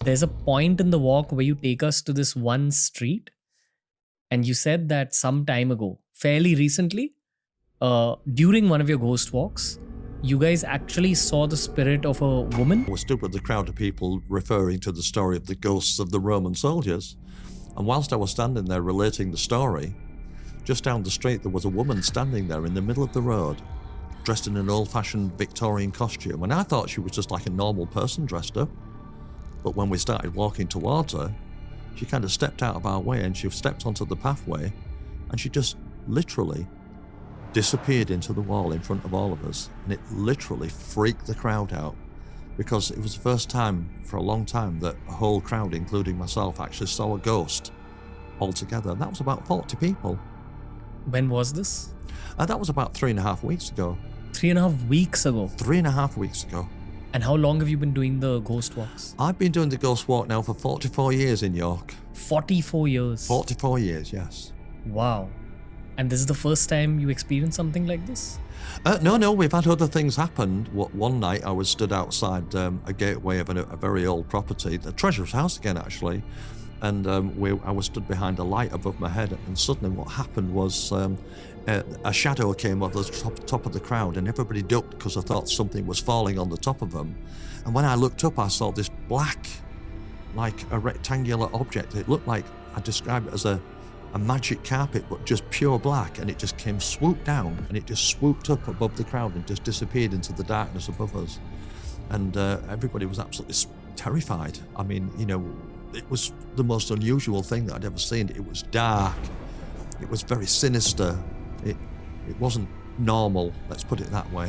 There's a point in the walk where you take us to this one street, and you said that some time ago, fairly recently, during one of your ghost walks, you guys actually saw the spirit of a woman. We stood with a crowd of people referring to the story of the ghosts of the Roman soldiers. And whilst I was standing there relating the story, just down the street there was a woman standing there in the middle of the road, dressed in an old-fashioned Victorian costume. And I thought she was just like a normal person dressed up. But when we started walking towards her, she kind of stepped out of our way and she stepped onto the pathway and she just literally disappeared into the wall in front of all of us. And it literally freaked the crowd out because it was the first time for a long time that a whole crowd, including myself, actually saw a ghost altogether. And that was about 40 people. When was this? That was about 3.5 weeks ago. 3.5 weeks ago. 3.5 weeks ago. And how long have you been doing the ghost walks? I've been doing the ghost walk now for 44 years in York. 44 years. 44 years, yes. Wow. And this is the first time you experienced something like this? No, we've had other things happen. One night I was stood outside a gateway of a very old property, the Treasurer's house again actually, and I was stood behind a light above my head, and suddenly what happened was a shadow came over the top of the crowd, and everybody ducked because I thought something was falling on the top of them. And when I looked up, I saw this black, like a rectangular object. It looked like, I describe it as a magic carpet, but just pure black, and it just came swooped down, and it just swooped up above the crowd and just disappeared into the darkness above us. And everybody was absolutely terrified. I mean, you know, it was the most unusual thing that I'd ever seen. It was dark. It was very sinister. It wasn't normal, let's put it that way.